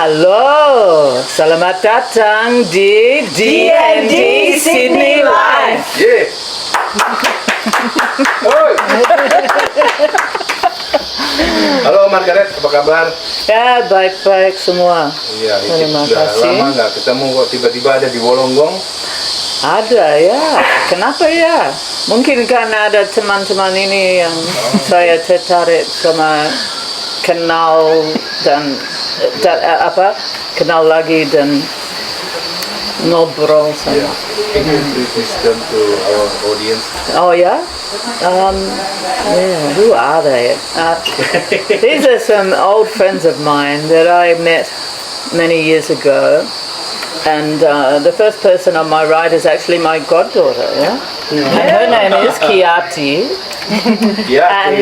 Halo, selamat datang di DND Sydney Live. Yeah. Halo Margaret, apa kabar? Ya, baik-baik semua. Iya, Terima sudah kasih. lama nggak ketemu kok tiba-tiba ada di Wollongong. Ada ya, kenapa ya? Mungkin karena ada teman-teman ini yang saya tertarik sama kenal dan kenal lagi dan ngobrol sama. Can you introduce them to our audience? Oh yeah? Who are they? These are some old friends of mine that I met many years ago. And the first person on my right is actually my goddaughter, yeah? And her name is Kiati. And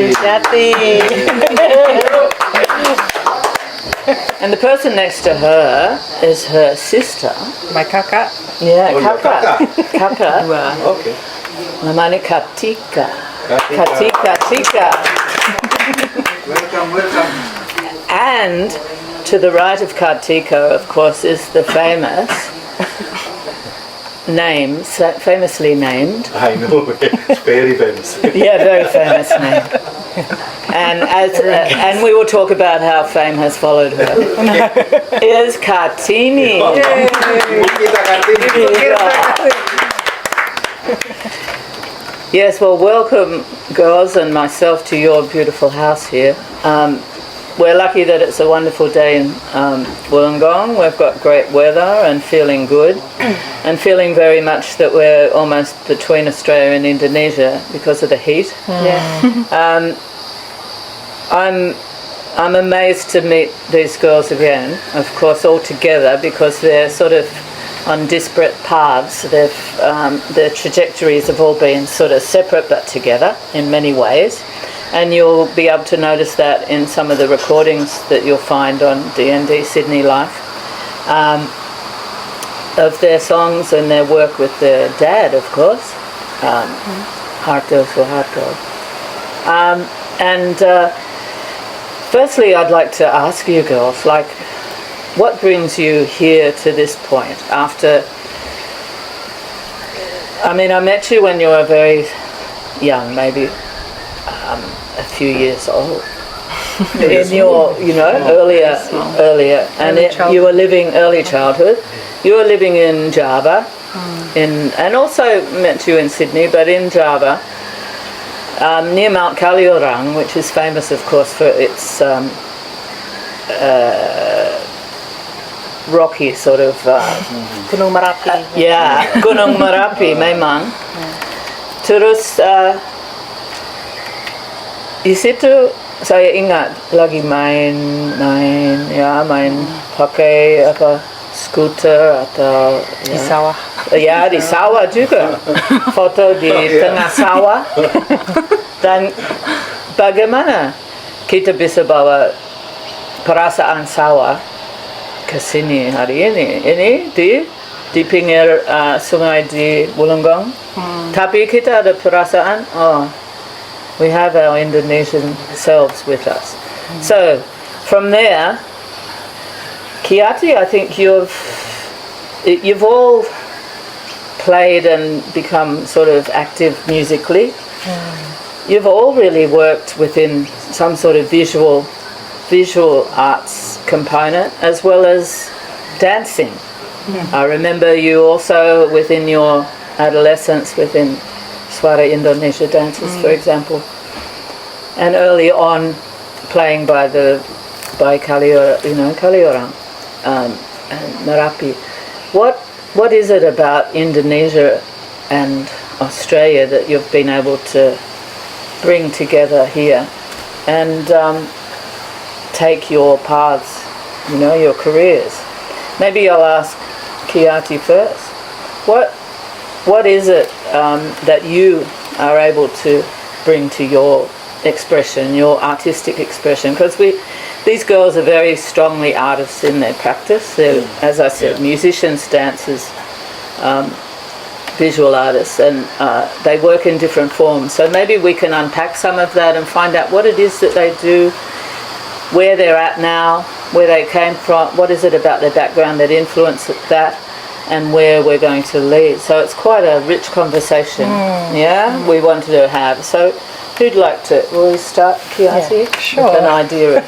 And the person next to her is her sister. My kakak. Yeah, Oh, your Kaka. Kaka. Okay. Namanya Katika. Katika. Welcome. And to the right of Kartika, of course, is the famously named. I know, it's very famous. Yeah, very famous name. And we will talk about how fame has followed her. Is Kartini. Kita Kartini. Yes, well, welcome, girls, and myself to your beautiful house here. We're lucky that it's a wonderful day in Wollongong. We've got great weather and feeling good, and feeling very much that we're almost between Australia and Indonesia because of the heat. Yeah. I'm amazed to meet these girls again, of course, all together, because they're sort of on disparate paths. Their trajectories have all been sort of separate but together in many ways. And you'll be able to notice that in some of the recordings that you'll find on DND Sydney Life of their songs and their work with their dad, of course, Suhartos. Firstly, I'd like to ask you girls, what brings you here to this point after... I met you when you were very young, maybe a few years old. In your, earlier, and you were living early childhood. You were living in Java, and also met you in Sydney, but in Java, near Mount Kaliurang, which is famous, of course, for its rocky sort of... Gunung Merapi. Gunung Merapi, memang. Terus di situ saya ingat lagi main pakai skuter atau Di sawah. Ya, di sawah juga. Foto di tengah sawah. Dan bagaimana kita bisa bawa perasaan sawah ke sini hari ini? Ini di pinggir sungai di Wollongong. Tapi kita ada perasaan, we have our Indonesian selves with us. So, from there, Kiati, I think you've all played and become sort of active musically. You've all really worked within some sort of visual arts component as well as dancing. I remember you also within your adolescence within Suara Indonesia dances, for example, and early on playing by Kaliurang and Merapi. What is it about Indonesia and Australia that you've been able to bring together here and take your paths, your careers? Maybe I'll ask Kiati first. What is it that you are able to bring to your expression, your artistic expression? Because these girls are very strongly artists in their practice. They're, as I said, musicians, dancers, visual artists, and they work in different forms. So maybe we can unpack some of that and find out what it is that they do where they're at now, where they came from, what is it about their background that influenced that, and where we're going to lead. So it's quite a rich conversation, we wanted to have. So who'd like to, will we start, Kiati? Yeah, sure. With an idea of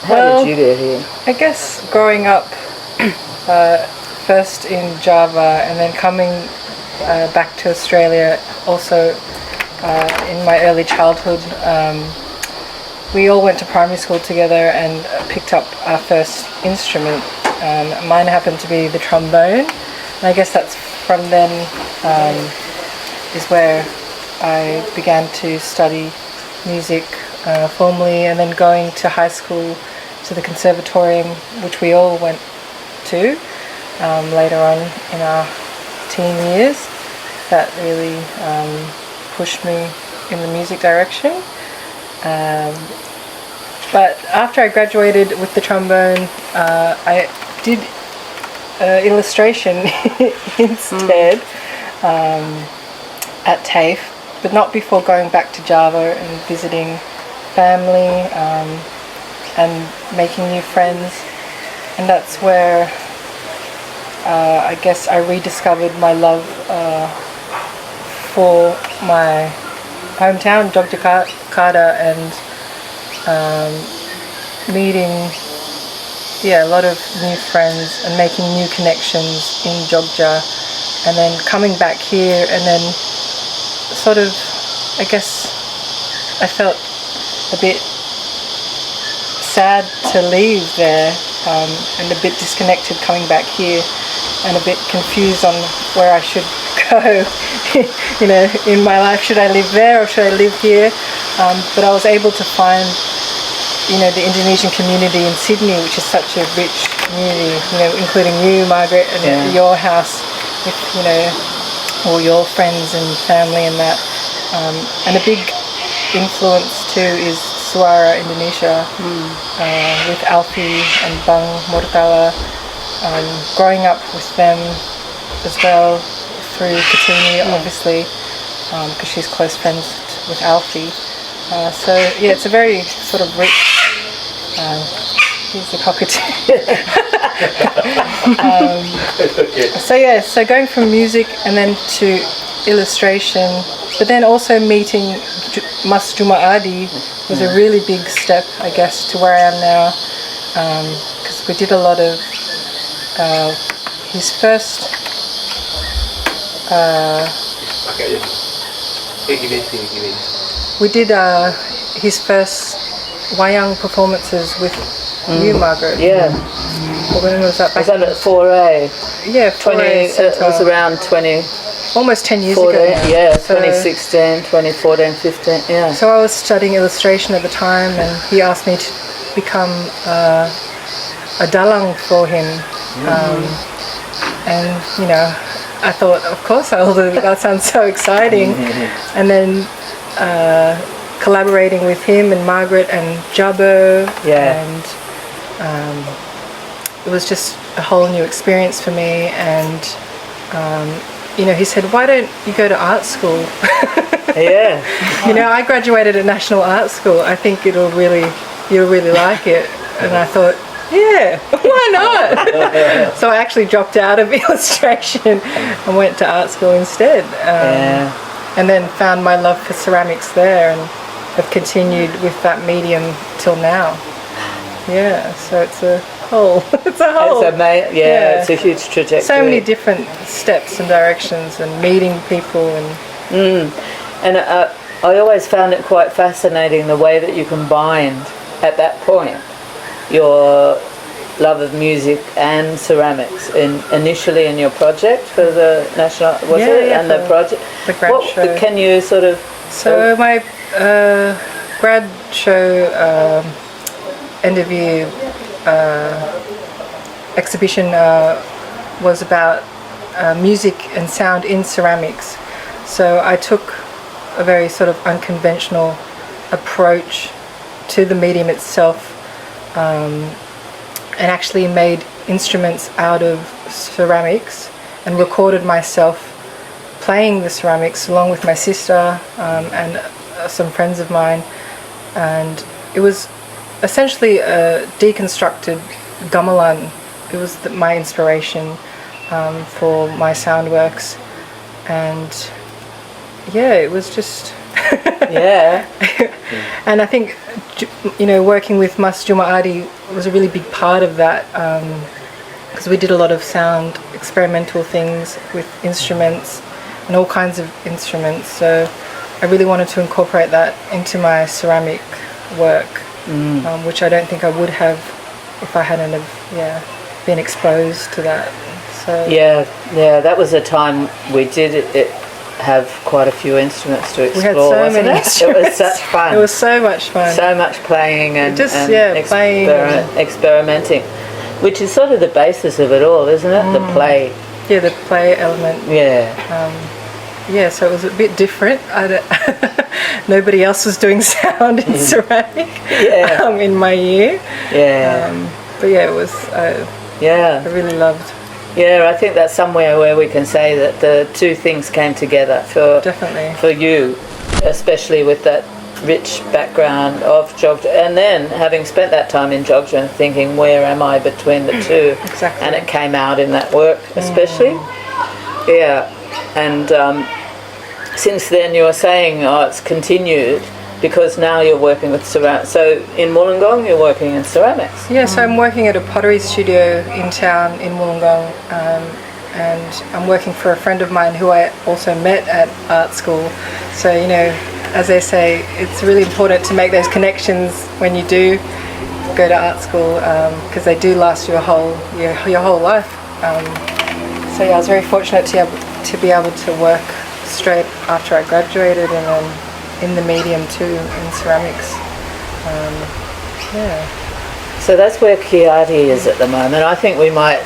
how did you get here? I guess growing up first in Java and then coming back to Australia also in my early childhood, we all went to primary school together and picked up our first instrument. Mine happened to be the trombone, and I guess that's from then is where I began to study music formally, and then going to high school to the conservatorium, which we all went to later on in our teen years. That really pushed me in the music direction. But after I graduated with the trombone, I did illustration instead at TAFE, but not before going back to Java and visiting family and making new friends. And that's where I guess I rediscovered my love for my hometown, Yogyakarta, and meeting a lot of new friends and making new connections in Jogja, and then coming back here, and then sort of, I guess I felt a bit sad to leave there, and a bit disconnected coming back here, and a bit confused on where I should go in my life. Should I live there or should I live here? But I was able to find the Indonesian community in Sydney, which is such a rich community, including you, Margaret, and your house with, all your friends and family and that. And a big influence too is Suara Indonesia, with Alfie and Bang Mortala, growing up with them as well through Katini, obviously, because she's close friends with Alfie. So it's a very sort of rich. Here's the cockatoo. So going from music and then to illustration, but then also meeting Mas Juma Adi was a really big step, I guess, to where I am now, because we did a lot of his first. We did his first wayang performances with you, Margaret. Yeah. When was that? Was that at 4A? Yeah, 20. It was around 20. Almost 10 years 14, ago. Now. Yeah, So- 2016, 2014, 15. Yeah. So I was studying illustration at the time, and he asked me to become a dalang for him. And I thought, of course I'll do. That sounds so exciting. And then collaborating with him and Margaret and Jabo, and it was just a whole new experience for me. And he said, "Why don't you go to art school?" Yeah. I graduated at National Art School. I think you'll really like it. And I thought, yeah, why not? So I actually dropped out of illustration and went to art school instead. And then found my love for ceramics there, and have continued with that medium till now. Yeah, so it's a whole. It's a huge trajectory. So many different steps and directions, and meeting people, and And I always found it quite fascinating the way that you combined at that point your love of music and ceramics initially in your project for the national the project. The grad show. Can you sort of? So my grad show end of year exhibition was about music and sound in ceramics. So I took a very sort of unconventional approach to the medium itself, and actually made instruments out of ceramics and recorded myself playing the ceramics along with my sister and some friends of mine. And it was essentially a deconstructed gamelan. It was my inspiration for my sound works, and yeah, it was just Yeah. and I think working with Mas Juma Adi was a really big part of that, because we did a lot of sound experimental things with instruments and all kinds of instruments, so I really wanted to incorporate that into my ceramic work, which I don't think I would have if I hadn't have been exposed to that. So Yeah, that was a time we did have quite a few instruments to explore. we had so wasn't many it? instruments. It was such fun. It was so much fun. So much playing and, playing and experimenting, which is sort of the basis of it all, isn't it? The play. Yeah, the play element. Yeah. So it was a bit different. Nobody else was doing sound in ceramic in my year. Yeah. But yeah, it was. I really loved. Yeah, I think that's somewhere where we can say that the two things came together Definitely. for you, especially with that rich background of Jogja, and then having spent that time in Jogja and thinking, where am I between the two? Exactly. And it came out in that work, especially. Yeah, and since then you were saying, it's continued, because now you're working with ceramics. So in Wollongong, you're working in ceramics. Yeah, so I'm working at a pottery studio in town in Wollongong, and I'm working for a friend of mine who I also met at art school. So, as they say, it's really important to make those connections when you do go to art school, because they do last you your whole life. So yeah, I was very fortunate to be able to work straight after I graduated, and then in the medium too, in ceramics. So that's where Kiati is at the moment. I think we might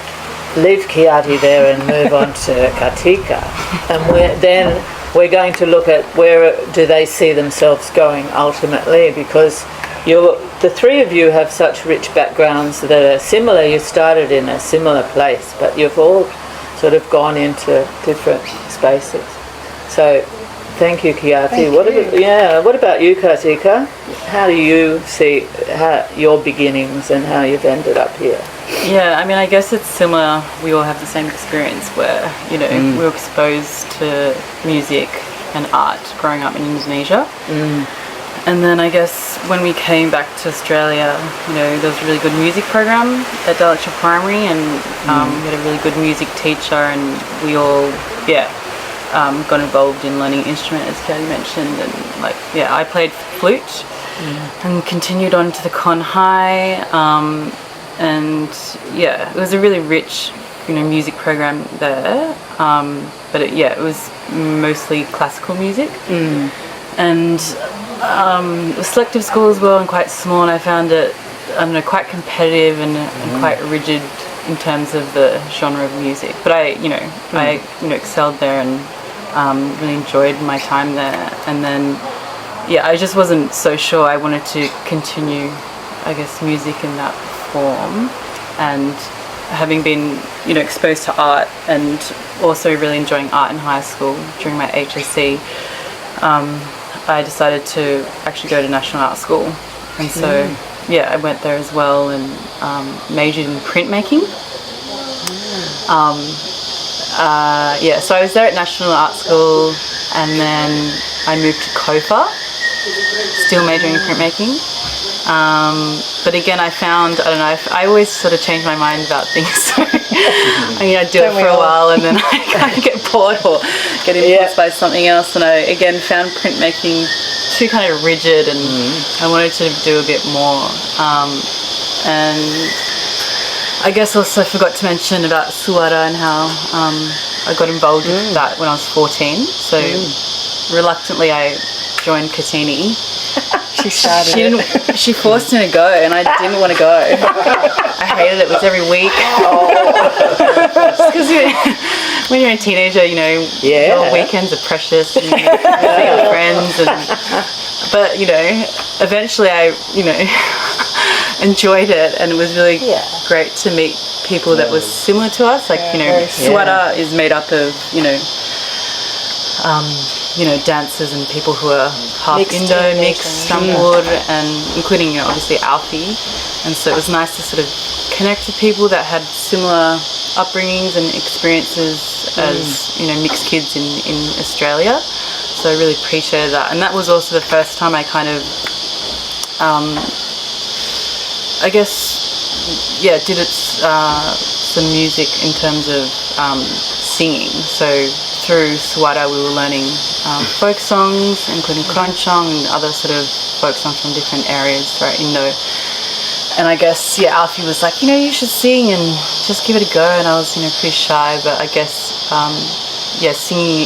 leave Kiati there and move on to Katika, and we're going to look at where do they see themselves going ultimately, because the three of you have such rich backgrounds that are similar. You started in a similar place, but you've all sort of gone into different spaces. So thank you, Kiati. What about you, Katika? How do you see your beginnings and how you've ended up here? Yeah, I mean, I guess it's similar. We all have the same experience where, we were exposed to music and art growing up in Indonesia. And then I guess when we came back to Australia, there was a really good music program at Adalah Primary, and we had a really good music teacher, and we all, got involved in learning instrument, as Katie mentioned, and I played flute and continued on to the Con High, and it was a really rich, music program there, but it was mostly classical music, and the selective school as well, and quite small, and I found it, quite competitive and quite rigid in terms of the genre of music, but I excelled there and really enjoyed my time there. And then I just wasn't so sure I wanted to continue, I guess, music in that form, and having been exposed to art and also really enjoying art in high school during my HSC, I decided to actually go to National Art School, and so I went there as well and majored in printmaking. So I was there at National Art School, and then I moved to Kofa, still majoring in printmaking. But again, I found, I always sort of change my mind about things. So I do it for a while, and then I kind of get bored or get influenced by something else. And I again found printmaking too kind of rigid, and I wanted to do a bit more. And I guess also I forgot to mention about suara and how I got involved with that when I was 14. So reluctantly I joined Katini. She forced me to go, and I didn't want to go. I hated it. It was every week. Just because when you're a teenager, your weekends are precious, and you see your friends, but eventually I enjoyed it, and it was really great to meet people that was similar to us. Suara is made up of dancers and people who are half Mixed Indo, Indonesian. mixed, campur, and including, you know, obviously Alfie. And so it was nice to sort of connect with people that had similar upbringings and experiences as, you know, mixed kids in Australia. So I really appreciated that. And that was also the first time I kind of, I guess, yeah, did some music in terms of singing. So through Suara we were learning folk songs, including keroncong and other sort of folk songs from different areas throughout Indo. And I guess, yeah, Alfie was like, you know, you should sing and just give it a go. And I was, you know, pretty shy, but I guess, yeah, singing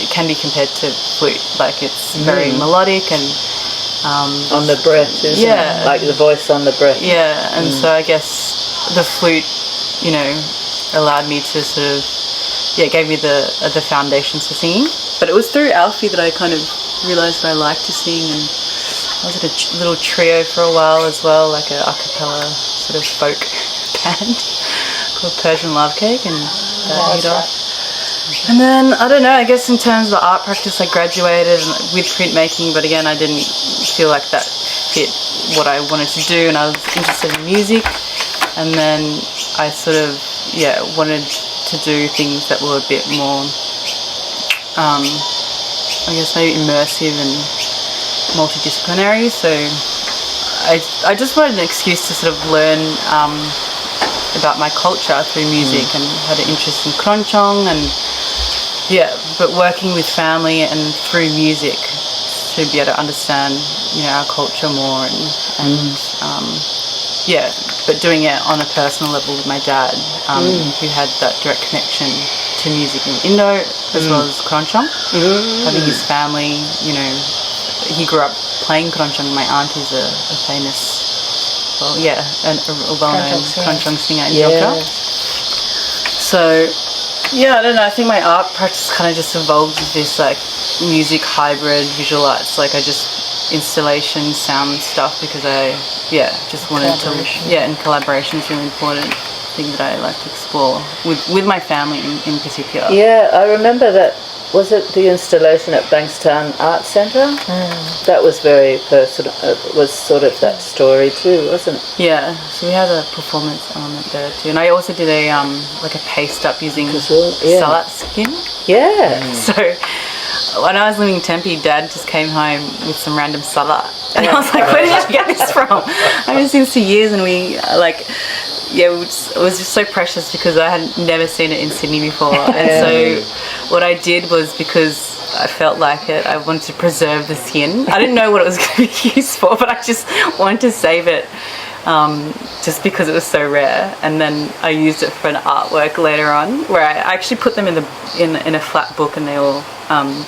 can be compared to flute. Like, it's very melodic and On the breath, isn't Yeah. it? Like the voice on the breath. yeah, and so I guess the flute, you know, allowed me to sort of, yeah, gave me the foundations for singing. But it was through Alfie that I kind of realised that I liked to sing, and I was at a little trio for a while as well, like a cappella sort of folk band called Persian Love Cake, and that hit off. And then, I don't know, I guess in terms of the art practice, I graduated with printmaking, but again, I didn't feel like that fit what I wanted to do, and I was interested in music. And then I sort of, yeah, wanted to do things that were a bit more, I guess maybe immersive and multidisciplinary. So I just wanted an excuse to sort of learn about my culture through music, and had an interest in keroncong, and yeah, but working with family and through music to be able to understand, you know, our culture more, and yeah, but doing it on a personal level with my dad, who had that direct connection to music in Indo as well as keroncong. Having his family, you know, he grew up playing keroncong. My aunt is a famous, well, yeah, a well-known keroncong singer in Jawa. So, yeah, I don't know, I think my art practice kind of just evolved with this, like, music hybrid, visual arts, like I just, installation, sound stuff, because I, yeah, just wanted to, yeah, and collaboration is really important thing that I like to explore with my family in particular. Yeah, I remember that. Was it the installation at Bankstown Art Centre? That was very personal. Was sort of that story too, wasn't it? Yeah, so we had a performance element there too, and I also did a like a paste up using salat skin. Yeah. So when I was living in Tempe, Dad just came home with some random salat, and I was like, "Where did you get this from?" I haven't seen this for years, and we like. Yeah, it was just so precious because I had never seen it in Sydney before. And so what I did was, because I felt like it, I wanted to preserve the skin. I didn't know what it was going to be used for, but I just wanted to save it just because it was so rare. And then I used it for an artwork later on, where I actually put them in a flat book, and they all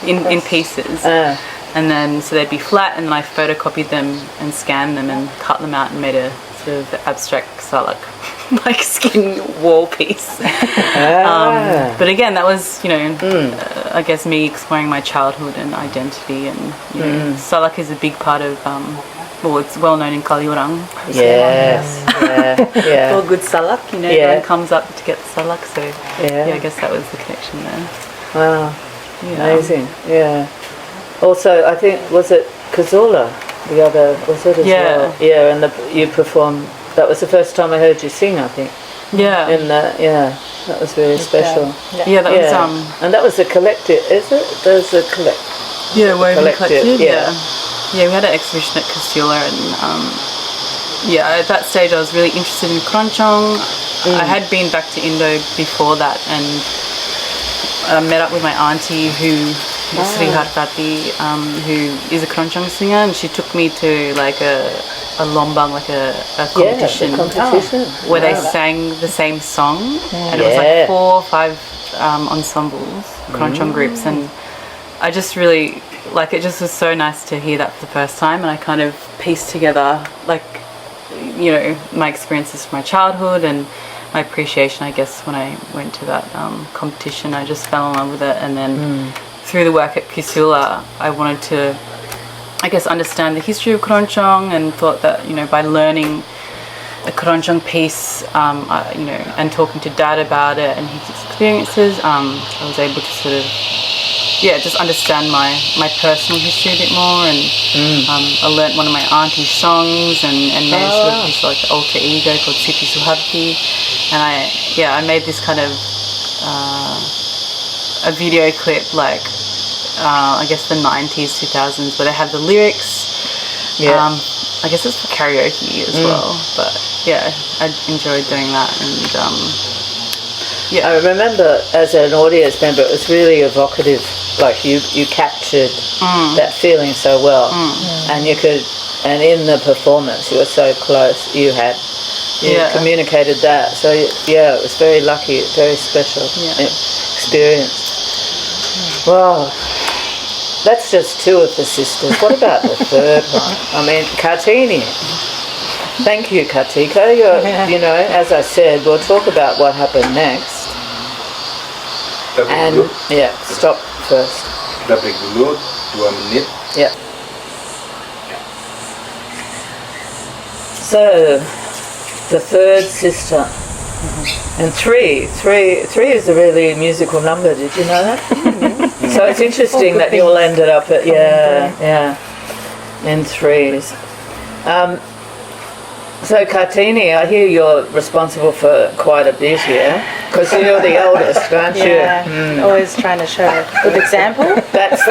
in pieces. And then so they'd be flat, and then I photocopied them and scanned them and cut them out and made a sort of abstract salak like skin wall piece. But again, that was, you know, I guess me exploring my childhood and identity, and you know, salak is a big part of well, it's well known in Kaliurang. Yes. Yeah. For good salak, you know, everyone comes up to get the salak, so Yeah. yeah, I guess that was the connection there. Wow. Yeah. Amazing. Yeah. Also, I think, was it Kazula? The other, was it as well? Yeah, and you performed. That was the first time I heard you sing, I think. Yeah. In that was very special. Yeah, that was and that was a collective, is it? There's a yeah, Woven collective, Collective. yeah. Yeah, we had an exhibition at Casula, and yeah, at that stage I was really interested in keroncong. I had been back to Indo before that, and I met up with my auntie who Sri Hartati, who is a keroncong singer, and she took me to like a lombang, like a competition, where they sang the same song, and it was like 4 or 5 ensembles, keroncong groups, and I just really, like, it just was so nice to hear that for the first time, and I kind of pieced together, like, you know, my experiences from my childhood and my appreciation, I guess, when I went to that competition. I just fell in love with it, and then through the work at Kisula, I wanted to, I guess, understand the history of keroncong, and thought that, you know, by learning a keroncong piece, you know, and talking to Dad about it and his experiences, I was able to sort of just understand my personal history a bit more, and I learnt one of my auntie's songs and made sort of this like alter ego called Suhartos, and I made this kind of a video clip like I guess the 90s, 2000s, where they have the lyrics. I guess it's for karaoke as well, but yeah, I enjoyed doing that. And I remember as an audience member, it was really evocative. Like you captured that feeling so well, and you could, and in the performance, you were so close. You communicated that. So yeah, it was very lucky, very special experience. Well, that's just two of the sisters. What about the third one? I mean, Kartini. Thank you, Kartika. You know, as I said, we'll talk about what happened next. And stop first. Kita break dulu 2 menit. Yeah. So, the third sister. And three is a really musical number. Did you know that? So it's interesting that you all ended up at in threes. So Kartini, I hear you're responsible for quite a bit here, because you're the eldest, aren't you? Always trying to show a good example. That's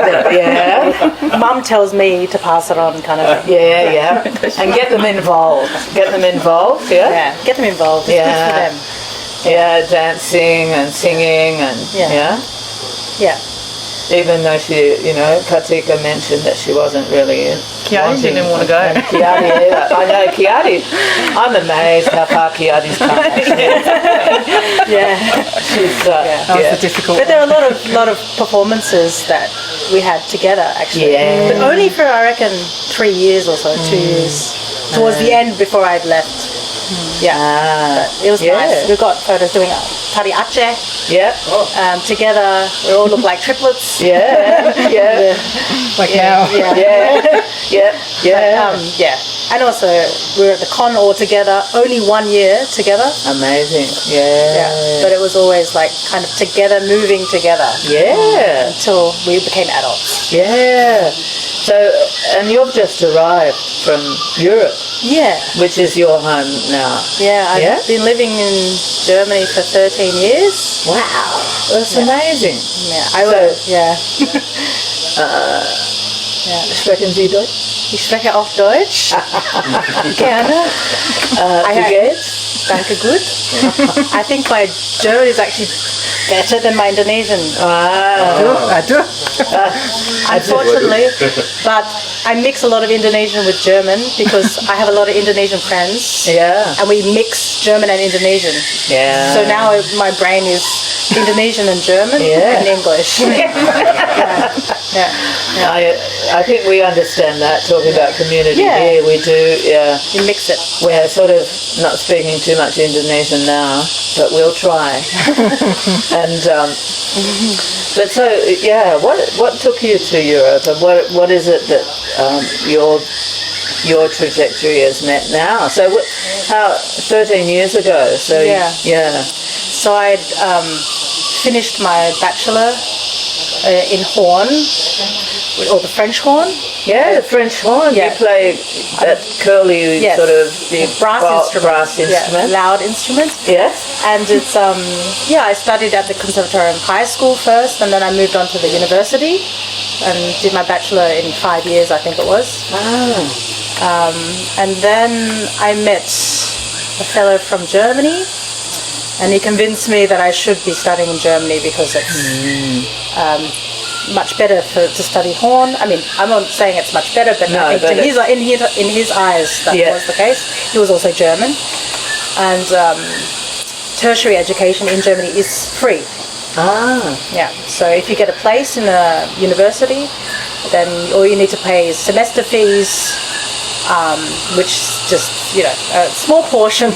Mum tells me to pass it on, kind of. And get them involved. Get them involved, Yeah, get them involved. It's good for them. Yeah, dancing and singing and Yeah. Even though she, Kartika mentioned that she wasn't really Kiadi didn't want to go. Kiadi either. I know Kiadi. I'm amazed how far Kiadi's come. She's that was the difficult. But there are a lot of performances that we had together actually. Yeah. But only for I reckon 3 years or so, 2 years. Towards the end before I'd left. But it was nice. We got photos doing Tari Aceh. Together, we all look like triplets. Like now. And also, we were at the con all together, only 1 year together. Amazing. But it was always like kind of together, moving together. Until we became adults. So, and you've just arrived from Europe. Which is your home now. I've been living in Germany for 13 years. Wow, that's amazing. Sprechen Sie Deutsch? Ich spreche auch Deutsch. Gerne. Wie geht's? Danke gut. I think my German is actually better than my Indonesian. I do. Unfortunately, but I mix a lot of Indonesian with German because I have a lot of Indonesian friends. And we mix German and Indonesian. So now my brain is Indonesian and German and English. I think we understand that, talking about community here, we do, You mix it. We're sort of not speaking too much Indonesian now, but we'll try. And, but so, what took you to Europe, and what is it that your trajectory has met now? So, how 13 years ago? So So I'd finished my bachelor in horn, or the French horn. The French horn. You play that curly sort of the brass instrument. Loud instrument. And it's I studied at the Conservatorium High School first, and then I moved on to the university and did my bachelor in 5 years, I think it was. And then I met a fellow from Germany, and he convinced me that I should be studying in Germany because it's much better to study horn. I mean, I'm not saying it's much better, but I think in his eyes that was the case. He was also German, and tertiary education in Germany is free. So if you get a place in a university, then all you need to pay is semester fees, which is just a small portion.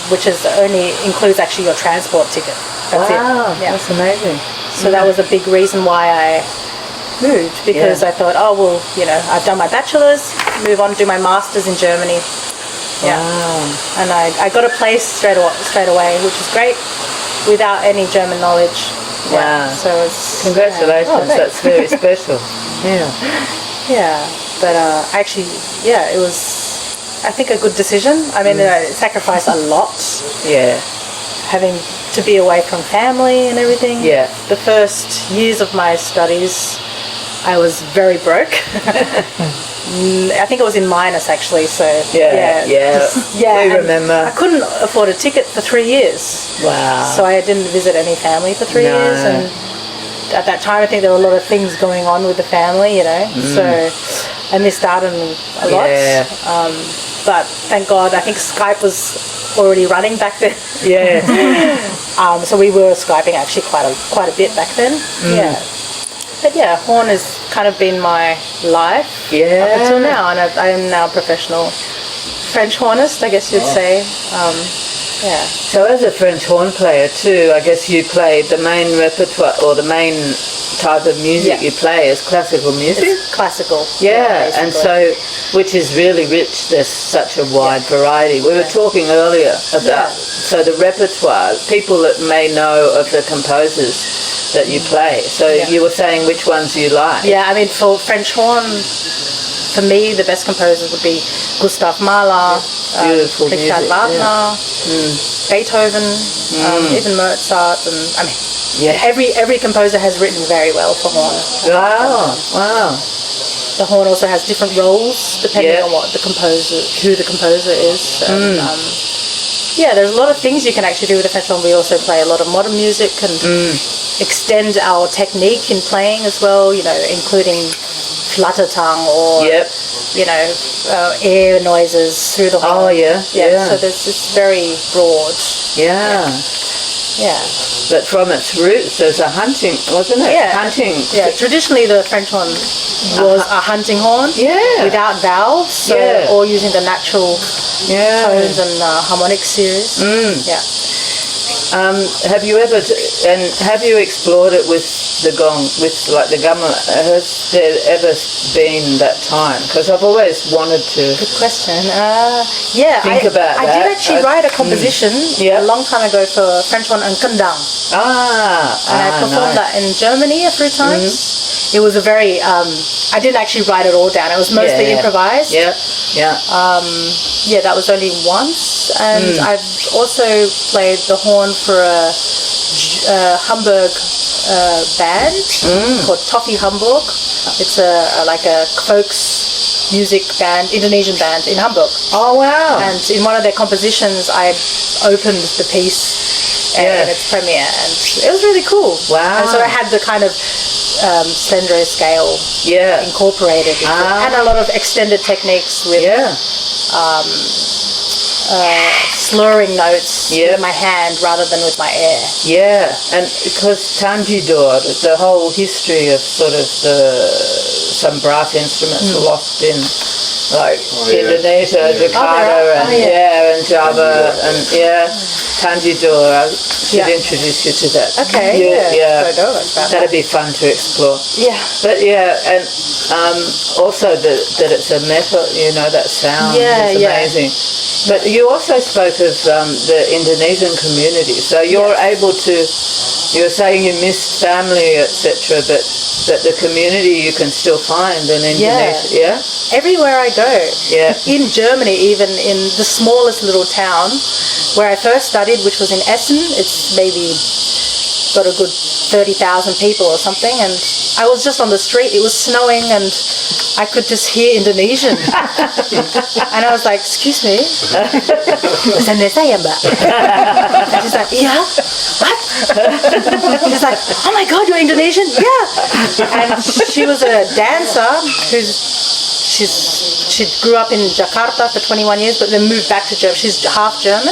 Which is only includes actually your transport ticket. That's it. That's amazing. So that was a big reason why I moved, because I thought, I've done my bachelor's, move on, do my master's in Germany. And I got a place straight away, which is great, without any German knowledge. Wow. So it's Congratulations, Oh, thanks. that's very special. Yeah. Yeah, but actually, yeah, it was, I think, a good decision. I mean, I sacrificed a lot, Yeah. having to be away from family and everything. Yeah. The first years of my studies, I was very broke. I think it was in minus actually. So Yeah. just- yeah. We and remember. I couldn't afford a ticket for 3 years. Wow. So I didn't visit any family for 3 No. years, and at that time I think there were a lot of things going on with the family, you know. So I missed out on a lot. Yeah. But thank God, I think Skype was already running back then. Yeah. So we were Skyping actually quite a bit back then. Yeah. But yeah, horn has kind of been my life Yeah. up until now, and I am now a professional French hornist, I guess you'd say. Yeah. So as a French horn player too, I guess you play the main repertoire or the main type of music Yeah. you play is classical music. It's classical. Yeah, and basically. so, which is really rich, there's such a wide variety. We were talking earlier about, so the repertoire, people that may know of the composers that you play. So you were saying which ones you like. Yeah, I mean, for French horn, for me, the best composers would be Gustav Mahler, Beautiful Richard music, Wagner, Beethoven, even Mozart, and I mean, every composer has written very well for horn. Wow, wow. The horn also has different roles depending Yeah. on what who the composer is. And, yeah, there's a lot of things you can actually do with the French horn. We also play a lot of modern music and extend our technique in playing as well. You know, including flutter tongue or you know, air noises through the horn. Oh, yeah. So there's this very broad. Yeah. Yeah. But from its roots, there's a hunting, wasn't it? Yeah. Hunting. Yeah. Traditionally, the French horn was a hunting horn. Yeah. Without valves, so Yeah. or using the natural Yeah. tones and harmonic series. Yeah. Have you ever, and have you explored it with the gong, with like the gamelan? Has there ever been that time? Because I've always wanted to. Good question. Yeah, Think about I that. did actually write a composition Yeah. a long time ago for French horn and kendang, and I performed nice. that in Germany a few times. It was a very, I didn't actually write it all down. It was mostly improvised. Yeah, yeah. Yeah, that was only once, and I've also played the horn for a Hamburg band called Toffee Hamburg. It's like a folk music band, Indonesian band in Hamburg. Oh wow! And in one of their compositions, I opened the piece in its premiere, and it was really cool. Wow! And so I had the kind of slender scale incorporated into it, and a lot of extended techniques with slurring notes with my hand rather than with my air. Yeah, and because Tanjidor, the whole history of sort of some brass instruments lost in like Indonesia, Jakarta, and Java, and Tanjidor. I should introduce you to that. Okay, yeah. I don't know about That'd be fun to explore. Yeah. But and also that it's a metal, you know, that sound is amazing. But you also spoke of the Indonesian community, so you're able to. You're saying you missed family, etc., but the community you can still find in Indonesia. Yeah. Everywhere I go. Yeah. In Germany, even in the smallest little town where I first studied, which was in Essen, it's maybe got a good 30,000 people or something, and I was just on the street. It was snowing, and I could just hear Indonesian, and I was like, "Excuse me, bahasa Indonesia ya, Mbak?" And she's like, "Yeah, what?" She's like, "Oh my God, you're Indonesian?" "Yeah," and she was a dancer she grew up in Jakarta for 21 years, but then moved back to Germany. She's half German,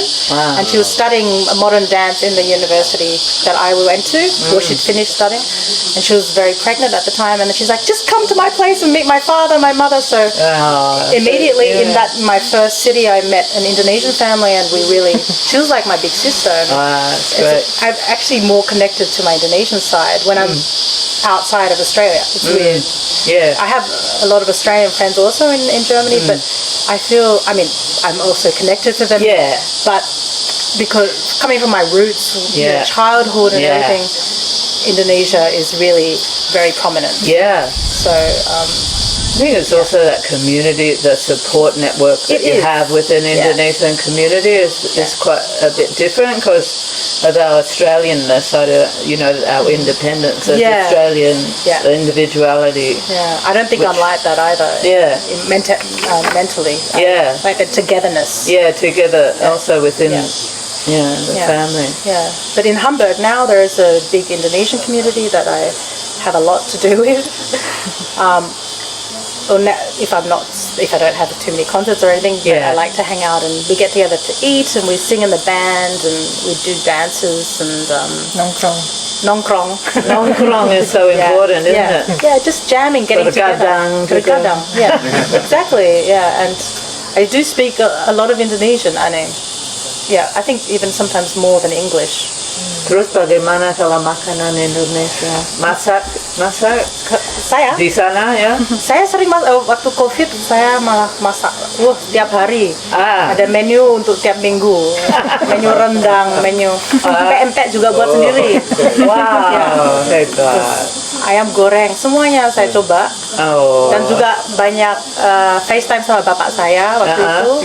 and she was studying modern dance in the university that I went to, where she'd finished studying, and she was very pregnant at the time, and she's like, "Just come to my place and meet my father, my mother." So immediately in my first city, I met an Indonesian family, and she was like my big sister. I'm actually more connected to my Indonesian side when I'm outside of Australia. It's weird. Yeah. I have a lot of Australian friends also in Germany, but I feel, I mean, I'm also connected to them. Yeah. But because coming from my roots, childhood and everything, Indonesia is really very prominent. Yeah. So I think it's also that community, the support network that It you is. have within Indonesian community is quite a bit different because of our Australianness, our independence as Yeah. Australian Yeah. individuality. yeah, I don't think I'm like that either. Yeah. Mentally. Yeah. Like the togetherness. Yeah, together also within Yeah. the Yeah. family. Yeah, but in Hamburg now there is a big Indonesian community that I have a lot to do with. If I don't have too many concerts or anything, but Yeah. I like to hang out and we get together to eat and we sing in the band and we do dances and nongkrong. Nongkrong is so important, isn't yeah. it? Yeah, just jamming, getting Bergadang together. juga. Bergadang, yeah, exactly. Yeah, and I do speak a lot of Indonesian. Yeah, I think even sometimes more than English. Terus bagaimana kalau makanan Indonesia? Masak Saya di sana ya? Saya sering waktu COVID saya malah masak tiap hari. Ada menu untuk tiap minggu. Menu rendang, menu pempek juga buat sendiri. Wow, Ya. hebat. Ayam goreng semuanya saya coba. Oh. Dan juga banyak FaceTime sama bapak saya waktu itu.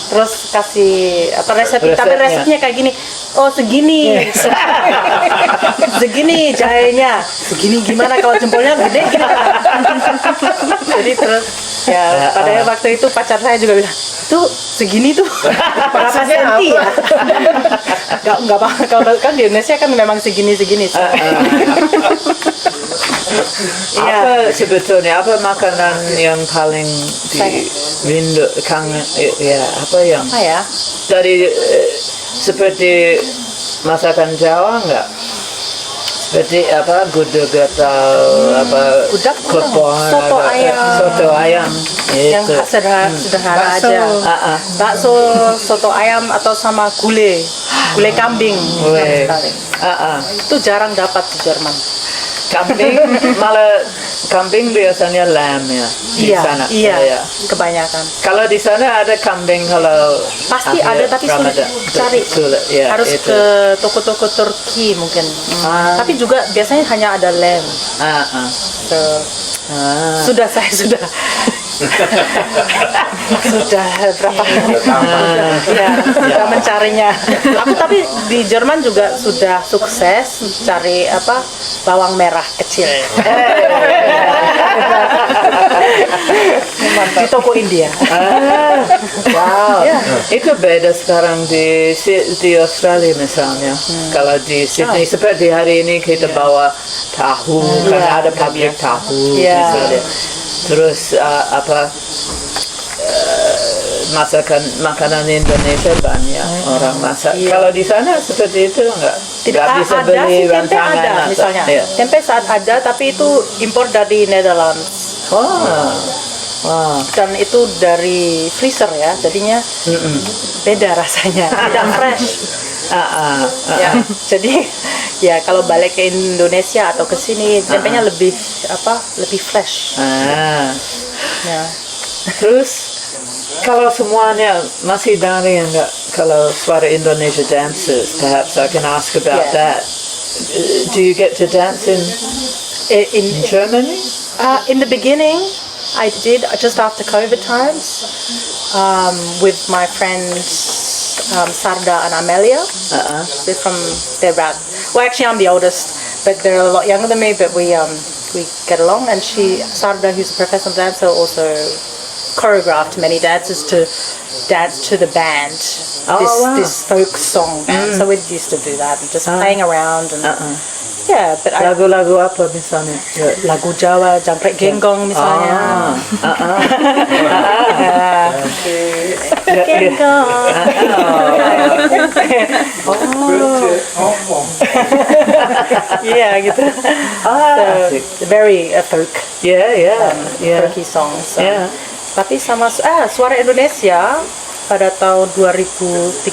Terus kasih resep, tapi resepnya kayak gini. Oh segini, segini jahenya, segini gimana kalau jempolnya gede gitu. Jadi terus ya pada waktu itu pacar saya juga bilang itu segini tuh berapa senti ya? Nggak apa, kalau kan di Indonesia kan memang segini. Apa sebetulnya apa makanan yang paling dirindu kangen apa yang dari seperti masakan Jawa enggak? Seperti apa gudeg atau apa klepon soto ayam yang sederhana aja. Bakso, soto ayam atau sama gulai kambing. Itu jarang dapat di Jerman. Kambing biasanya lamb ya di sana. Iya, kebanyakan. Kalau di sana ada kambing kalau pasti ada tapi sulit cari. Harus itu. ke toko-toko Turki mungkin. Tapi juga biasanya hanya ada lamb. Sudah sudah berapa sudah mencarinya. Aku tapi di Jerman juga sudah sukses cari bawang merah kecil di toko India. Wow, itu beda sekarang di Australia misalnya. Kalau di Sydney seperti hari ini kita bawa tahu, karena ada pabrik tahu di Australia. Terus makanan Indonesia banyak orang masak. Kalau di sana seperti itu enggak bisa beli tempe ada misalnya. Tempe saat ada tapi itu impor dari Netherlands. Wow. Dan itu dari freezer ya, jadinya beda rasanya, tidak fresh. Ya, jadi ya kalau balik ke Indonesia atau ke sini tempenya lebih fresh. Ya. Terus kalau semuanya masih dari enggak kalau suara Indonesia dances, perhaps I can ask about that. Do you get to dance in Germany? In the beginning, I did just after COVID times with my friends Sarda and Amelia. They're actually I'm the oldest, but they're a lot younger than me. But we get along. And Sarda, who's a professional dancer, also choreographed many dancers to dance to the band. This folk song band. So we used to do that and just playing around and. Yeah, but lagu-lagu apa misalnya? Lagu Jawa, jangkrik genggong misalnya. Genggong. Yeah, gitu. So, very folk. Folky songs. Tapi sama Suara Indonesia pada tahun 2013.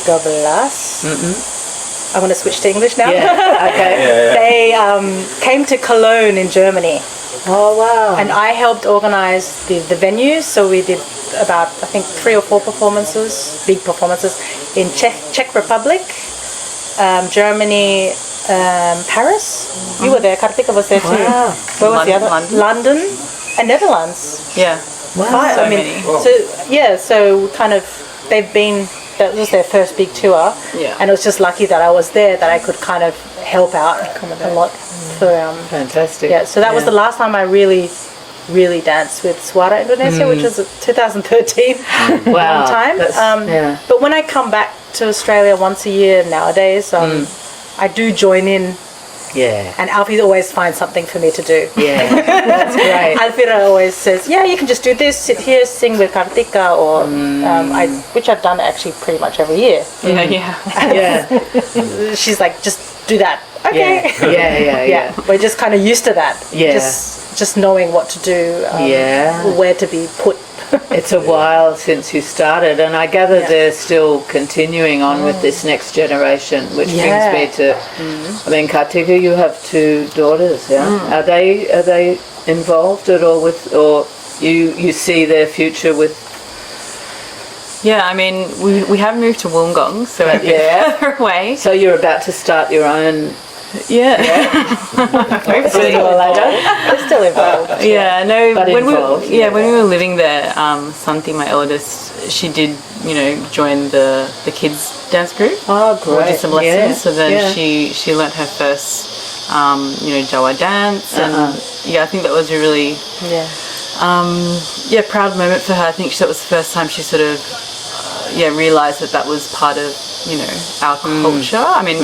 I'm going to switch to English now. They came to Cologne in Germany. Oh, wow. And I helped organize the venue. So we did about, I think, 3 or 4 performances, big performances, in Czech Republic, Germany, Paris. You were there. Kartika was there too. Wow. Where was the other? London. And Netherlands. Yeah. Wow. So I mean, many. so kind of they've been. That was their first big tour. Yeah. And it was just lucky that I was there, that I could kind of help out a lot for. Fantastic. Yeah. So that was the last time I really danced with Suara Indonesia, which was 2013. Wow. Long time. Yeah. But when I come back to Australia once a year nowadays, I do join in. Yeah. And Alfie always finds something for me to do. Yeah. That's great. Alfira always says, yeah, you can just do this, sit here, sing with Kartika, or which I've done actually pretty much every year. Yeah. Yeah. She's like, just do that. Okay. Yeah. We're just kind of used to that. Yeah. Just knowing what to do, where to be put. It's a while since you started, and I gather they're still continuing on with this next generation, which brings me to. I mean, Kartika, you have 2 daughters. Yeah, are they involved at all with, or you see their future with? Yeah, I mean, we have moved to Wollongong, so a bit further away. So you're about to start your own. Yeah. Hopefully, or later. They're still involved. Yeah, no. But when involved, when we were living there, Santi, my eldest, she did, join the kids dance group. Oh, Or great. did some lessons. Yeah. So then Yeah. she learnt her first, Jawa dance, and I think that was a really proud moment for her. I think that was the first time she sort of realised that was part of our culture. I mean,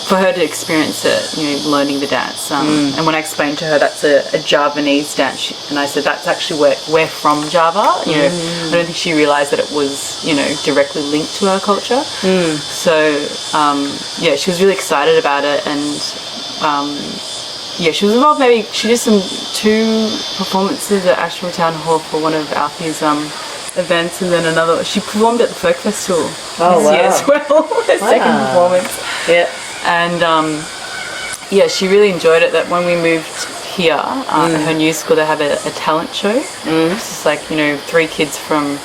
for her to experience it, learning the dance. And when I explained to her that's a Javanese dance, and I said that's actually where we're from, Java. I don't think she realised that it was directly linked to our culture. So she was really excited about it, and she was involved. Maybe she did 2 performances at Asheville Town Hall for one of Alfie's events, and then another. She performed at the Folk Festival this year as well. Her second performance. Yeah. And she really enjoyed it. That when we moved here, at her new school, they have a talent show. It's just like 3 kids from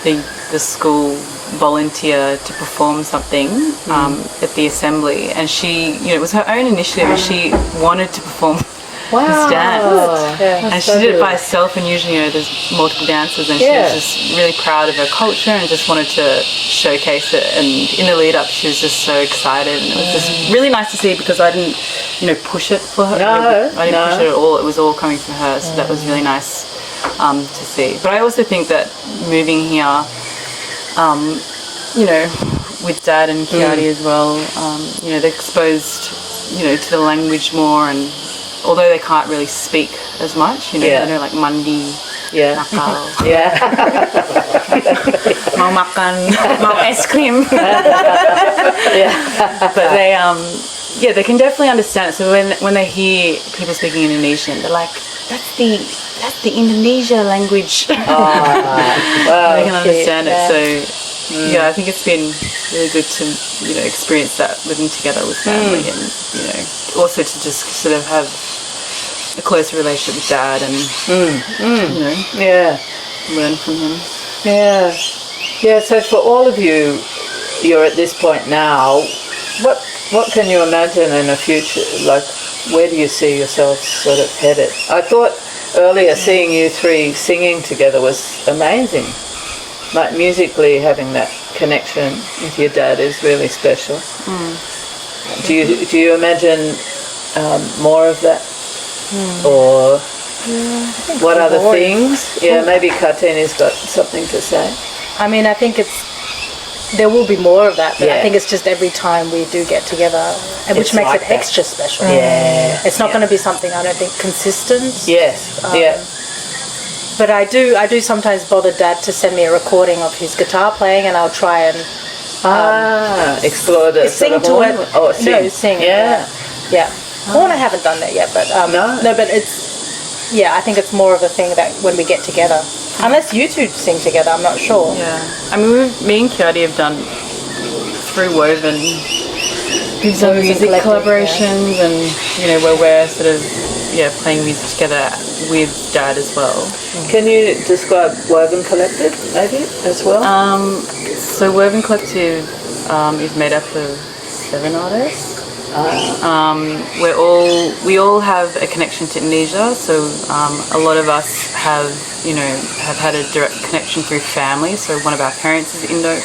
the school volunteer to perform something at the assembly, and she, it was her own initiative, and she wanted to perform this dance. And she did it by herself, and usually there's multiple dancers, and she was just really proud of her culture and just wanted to showcase it. And in the lead up, she was just so excited, and it was just really nice to see, because I didn't push it for her. I didn't push it at all. It was all coming from her, so that was really nice to see. But I also think that moving here, with Dad and Kiari as well, they're exposed to the language more, and although they can't really speak as much, like mandi, nakal, mau makan, mau es krim. But they can definitely understand it. So when they hear people speaking Indonesian, they're like, that's the Indonesia language. They can understand it. So I think it's been really good to experience that living together with family, and also to just sort of have a closer relationship with Dad, and learn from him. So for all of you, you're at this point now. What can you imagine in the future? Like, where do you see yourselves sort of headed? I thought earlier seeing you 3 singing together was amazing. Like, musically having that connection with your dad is really special. Do you imagine more of that? Or what other things? Yeah, maybe Kartini's got something to say. I mean, I think there will be more of that, but I think it's just every time we do get together, and which makes it extra special. It's not going to be something, I don't think, consistent. But I do sometimes bother Dad to send me a recording of his guitar playing, and I'll try and explore the sing sort of to horn? it. Oh, sing. No, sing. Yeah. Horn, I haven't done that yet, but but it's. Yeah, I think it's more of a thing that when we get together, unless you 2 sing together, I'm not sure. Yeah, I mean, me and Kiari have done through Woven. We've done music collaborations, and where we're sort of playing music together with Dad as well. Can you describe Woven Collective maybe as well? So Woven Collective is made up of 7 artists. We all have a connection to Indonesia, so a lot of us have had a direct connection through family. So one of our parents is Indo,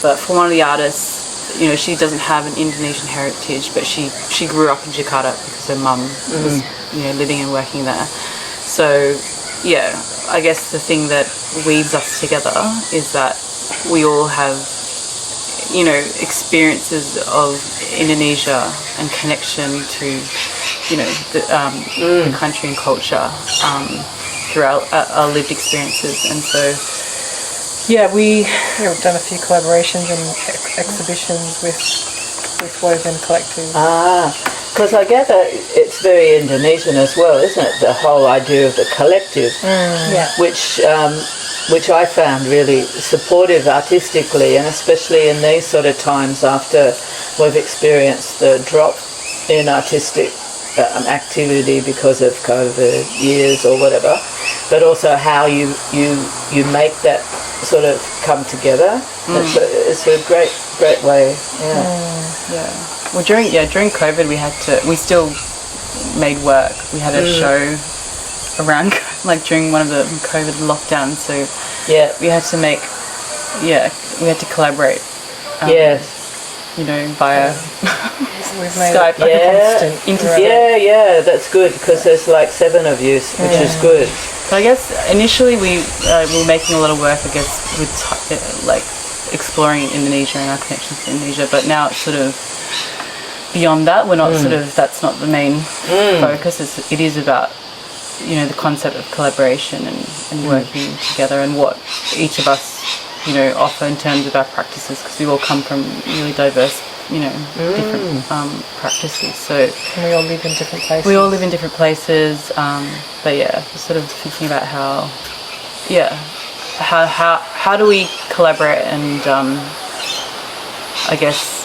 but for one of the artists, she doesn't have an Indonesian heritage, but she grew up in Jakarta because her mum was living and working there. So yeah, I guess the thing that weaves us together is that we all have experiences of Indonesia and connection to the country and culture through our lived experiences. And so we've done a few collaborations and exhibitions with Woven Collective. Because I gather it's very Indonesian as well, isn't it? The whole idea of the collective, which I found really supportive artistically, and especially in these sort of times after we've experienced the drop in artistic activity because of COVID years or whatever, but also how you make that sort of come together. It's a great way. Well, during COVID, we still made work. We had a show around during one of the COVID lockdowns. So we had to collaborate. Via Skype, that's good because there's 7 of you, which is good. So I guess initially we were making a lot of work, I guess, with exploring Indonesia and our connections to Indonesia. But now it's sort of beyond that. We're not that's not the main focus. It is about the concept of collaboration and working together, and what each of us offer in terms of our practices, because we all come from really diverse different practices. So we all live in different places. But we're sort of thinking about how do we collaborate, and I guess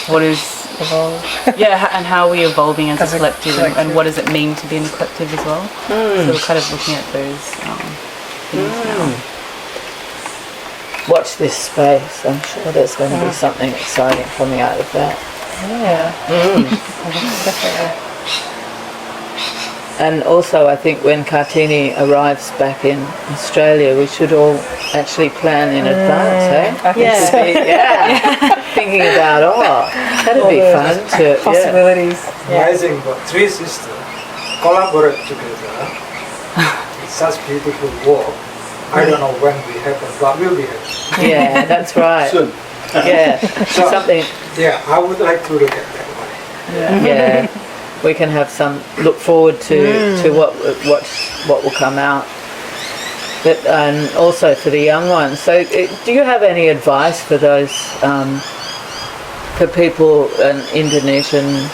what is evolve. And how are we evolving as a collective, and what does it mean to be in a collective as well. So we're kind of looking at those things now. Watch this space. I'm sure there's going to be something exciting coming out of that. Definitely. And also, I think when Kartini arrives back in Australia, we should all actually plan in advance, I think so. Thinking about, that'd be fun to possibilities. Amazing, but 3 sisters collaborate together. It's such beautiful work. I don't know when we happen, but will be happening. Yeah, that's right. Soon. So, something. Yeah, I would like to look at that one. Yeah. We can have some look forward to what will come out, but and also for the young ones. So, do you have any advice for those for people in Indonesian,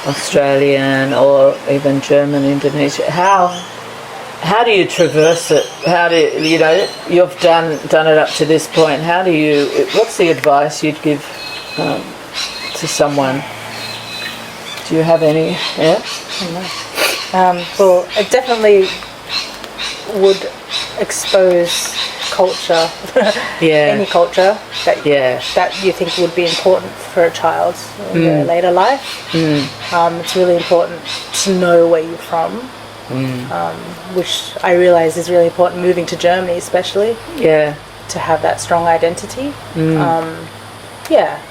Australian, or even German Indonesian? How do you traverse it? How do you've done it up to this point? What's the advice you'd give to someone? Do you have any? Well, it definitely would expose culture, any culture that you think would be important for a child in their later life. It's really important to know where you're from, which I realise is really important moving to Germany, especially. To have that strong identity.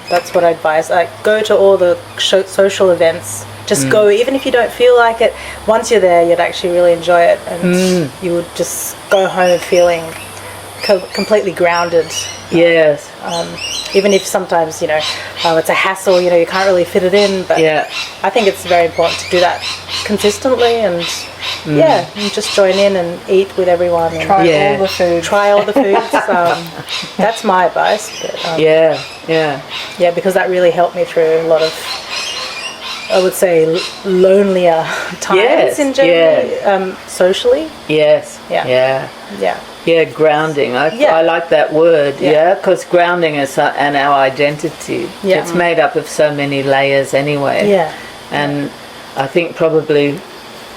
That's what I advise. Go to all the social events. Just go, even if you don't feel like it. Once you're there, you'd actually really enjoy it, and you would just go home feeling completely grounded. Yes. Even if sometimes it's a hassle. You can't really fit it in. But I think it's very important to do that consistently, and and just join in and eat with everyone. And Try all the foods. That's my advice. But, because that really helped me through a lot of, I would say, lonelier times in Germany, socially. Grounding. I like that word. Because grounding is and our identity. It's made up of so many layers anyway. And I think probably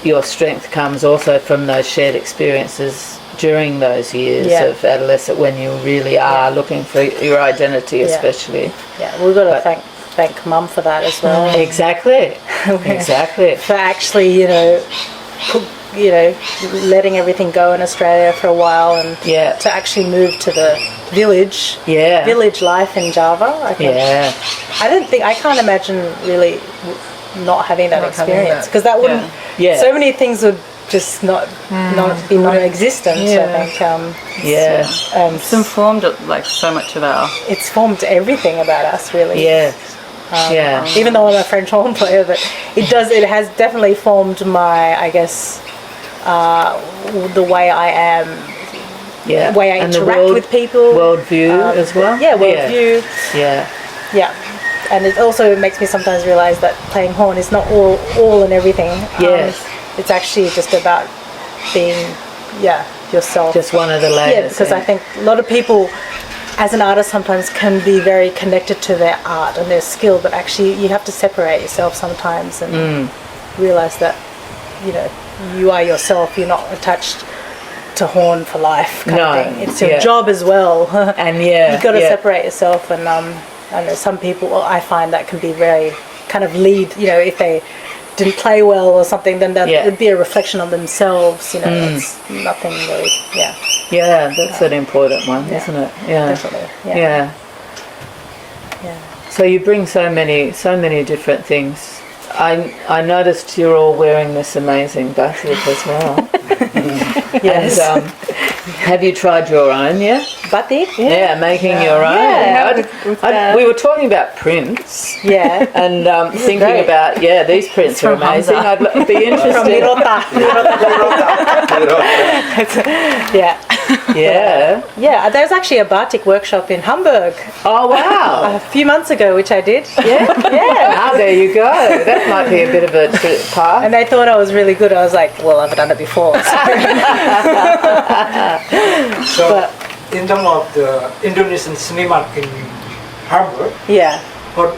your strength comes also from those shared experiences during those years of adolescence, when you really are looking for your identity, especially. We've got to thank Mum for that as well. Exactly. Exactly. For actually, letting everything go in Australia for a while and Yeah. to actually move to the village life in Java. I think. Yeah. I can't imagine really not having that Not having experience that. because that wouldn't. Yeah. So many things would just not be non-existent. Yeah. I think. Yeah. It's informed like so much of our. It's formed everything about us, really. Yeah. Yeah. Even though I'm a French horn player, but it has definitely formed my, I guess, the way I am, Yeah. the way I And the interact with people. Worldview as well. Yeah, worldview. Yeah. Yeah. And it also makes me sometimes realise that playing horn is not all and everything. Yes. It's actually just about being, yourself. Just one of the layers. Yeah, because I think a lot of people, as an artist, sometimes can be very connected to their art and their skill, but actually you have to separate yourself sometimes and realise that, you are yourself. You're not attached to horn for life kind of thing. It's your job as well. And You've got to separate yourself. And I know some people, I find that can be very kind of lead, if they didn't play well or something, then that would be a reflection on themselves. It's nothing really. Yeah, that's an important one, isn't it? Yeah. Definitely. Yeah. Yeah. So you bring so many different things. I noticed you're all wearing this amazing batik as well. Yes. And have you tried your own yet? Batik? Yeah, making your own. Yeah. We were talking about prints. Yeah. And thinking great. about, these prints are from amazing. Hamza. I'd be From interested. Mirota. Yeah. Yeah. Yeah, there's actually a batik workshop in Hamburg Oh, wow. a few months ago, which I did. Yeah. Ah, there you go. That might be a bit of a path. And they thought I was really good. I was like, well, I've done it before. So, in terms of the Indonesian cinema in Hamburg, Yeah. what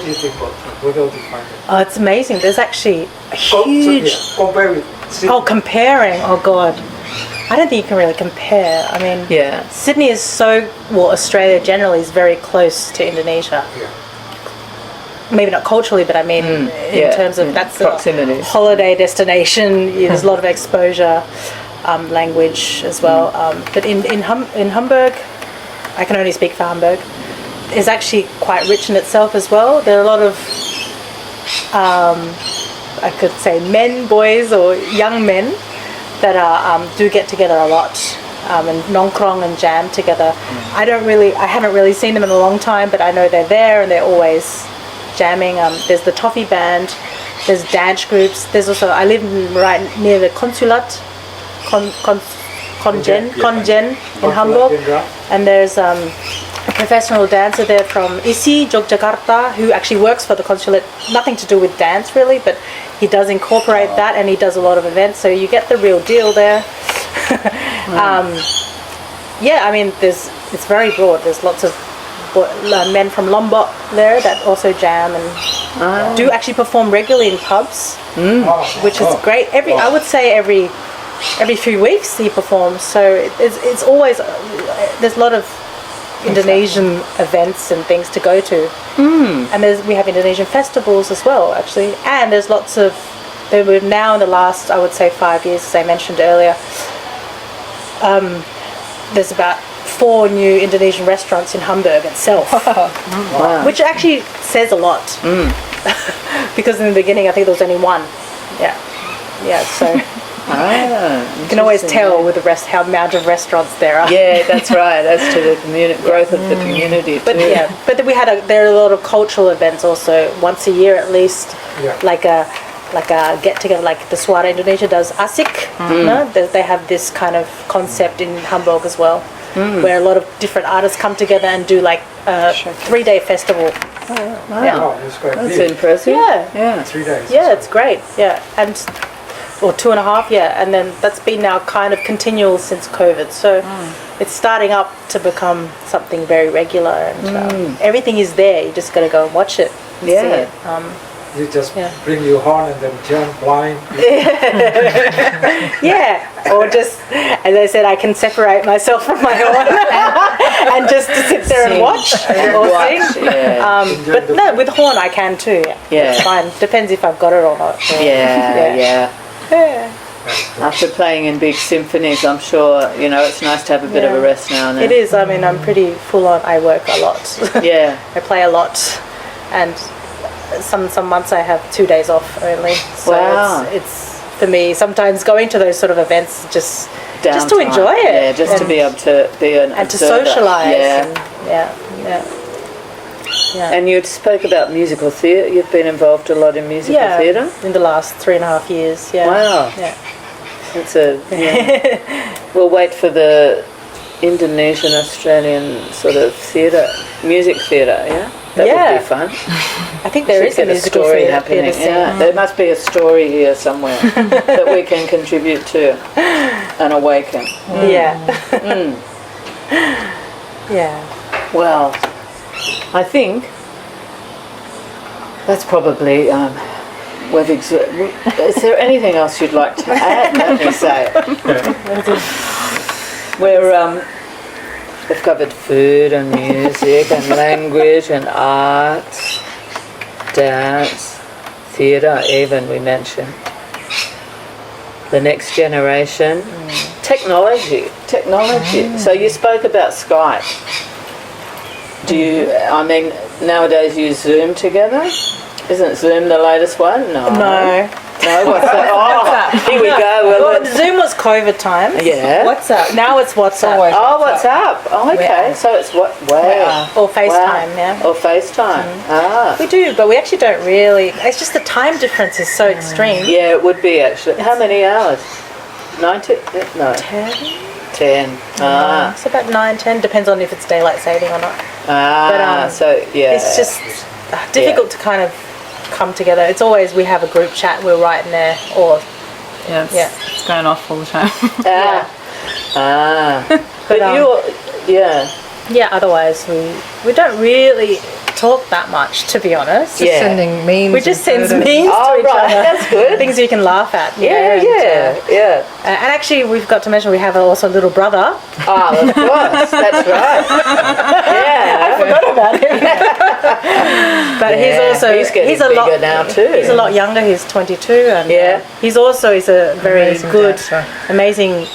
do you think about that? What else do you find? Oh, it's amazing. There's actually a huge... Compare with Sydney. Oh, comparing. Oh, God. I don't think you can really compare. I mean, Yeah. Sydney is Australia generally is very close to Indonesia. Yeah. Maybe not culturally, but I mean, in terms of that's proximity. a holiday destination. There's a lot of exposure, language as well. But in Hamburg, I can only speak for Hamburg, is actually quite rich in itself as well. There are a lot of, I could say, boys or young men that do get together a lot and nongkrong and jam together. I haven't really seen them in a long time, but I know they're there and they're always jamming. There's the Toffee Band, there's dance groups. There's also, I live right near the Consulat, Kongen in Hamburg, and there's a professional dancer there from Isi, Yogyakarta, who actually works for the consulate. Nothing to do with dance really, but he does incorporate that, and he does a lot of events, so you get the real deal there. I mean, it's very broad. There's lots of men from Lombok there that also jam and do actually perform regularly in pubs, which is great. I would say every few weeks he performs. So it's always there's a lot of Indonesian events and things to go to, and we have Indonesian festivals as well actually, and there's lots of. There were now in the last, I would say, 5 years, as I mentioned earlier. There's about 4 new Indonesian restaurants in Hamburg itself, which actually says a lot. Because in the beginning, I think there was only one. So you can always tell with the how amount of restaurants there are. Yeah, that's right. As to the growth of the community. But too. but there are a lot of cultural events also once a year at least, like a get together like the Suara Indonesia does ASIC. They have this kind of concept in Hamburg as well, where a lot of different artists come together and do like a 3-day festival. Wow, that's quite That's big. impressive. Yeah. 3 days. Yeah, it's great. Yeah, or 2.5. Yeah, and then that's been now kind of continual since COVID. So it's starting up to become something very regular, and everything is there. You just got to go and watch it. And see it. You just Yeah. bring your horn and then jump blind. Yeah, or just, as I said, I can separate myself from my horn and just sit there and watch or sing. Yeah. But no, with horn I can too. Yeah. It's fine. Depends if I've got it or not. Yeah. Yeah. After playing in big symphonies, I'm sure, it's nice to have a bit of a rest now and then. It is. I mean, I'm pretty full on. I work a lot. Yeah. I play a lot, and some months I have 2 days off only. So Wow. it's for me sometimes going to those sort of events just to Downtime. enjoy it. Yeah, just to be able to be an and to observer. socialise. Yeah. And, yeah. And you spoke about musical theatre. You've been involved a lot in musical theatre? in the last 3.5 years. Yeah. Wow. Yeah. It's we'll wait for the Indonesian Australian sort of theatre, music theatre, yeah? That would be fun. I think there is a Get a musical story theatre happening. scene. Yeah, there must be a story here somewhere that we can contribute to and awaken. Yeah. Yeah. Well, I think that's probably. Is there anything else you'd like to add? Let me say. We've covered food and music and language and arts, dance, theatre. Even we mentioned the next generation, technology. So you spoke about Skype. Nowadays you Zoom together? Isn't Zoom the latest one? No. No, what's that? Oh, here we go. Well, Zoom was COVID times. Yeah. WhatsApp. Now it's WhatsApp. WhatsApp. Oh, okay. Yeah. So it's what? Wow. Or FaceTime, yeah. Or FaceTime. We do, but we actually don't really. It's just the time difference is so extreme. Yeah, it would be actually. How many hours? 90? No. 10. It's about 9, 10. Depends on if it's daylight saving or not. So yeah. It's just difficult to kind of come together. It's always we have a group chat, we're right in there, or It's going off all the time. But yeah. Otherwise, we don't really talk that much, to be honest. Yeah. Sending memes. We just send memes Oh, to each right, other. that's good. Things you can laugh at. you Yeah, know, yeah. and actually, we've got to mention we have also a little brother. Oh, of course, that's right. Yeah. Forgot about him. But He's getting bigger now too. He's a lot younger. He's 22, and he's a very Amazing good, dancer. amazing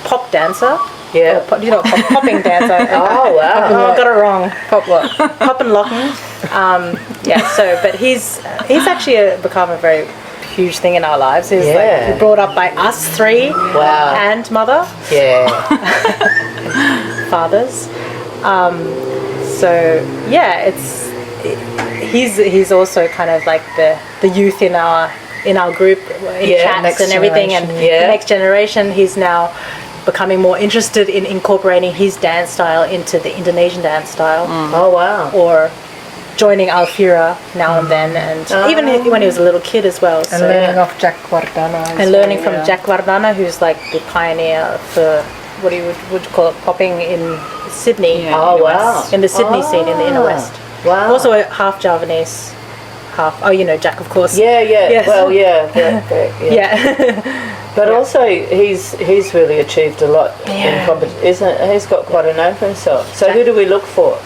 pop dancer. Yeah. Popping dancer. Oh, wow. Oh, I got it wrong. Pop what? Pop and locking. But he's actually become a very huge thing in our lives. He's Yeah. brought up by us three. Wow. And mother, Yeah. fathers. He's also kind of like the youth in our group in chats next and everything, and generation. Yeah. the next generation. He's now becoming more interested in incorporating his dance style into the Indonesian dance style, Oh, wow. or joining Alfira now and then, and even when he was a little kid as well. And learning off Jack Wardana. and learning from Jack Wardana, who's like the pioneer for what you would call it, popping in Sydney. Yeah. Oh, wow. In the Sydney scene in the inner west. Wow. Also a half Javanese, half. Oh, you know Jack, of course. Yeah. Yes. Well, yeah. Yeah. But also, he's really achieved a lot in competition. He's got quite a name for himself. So who do we look for?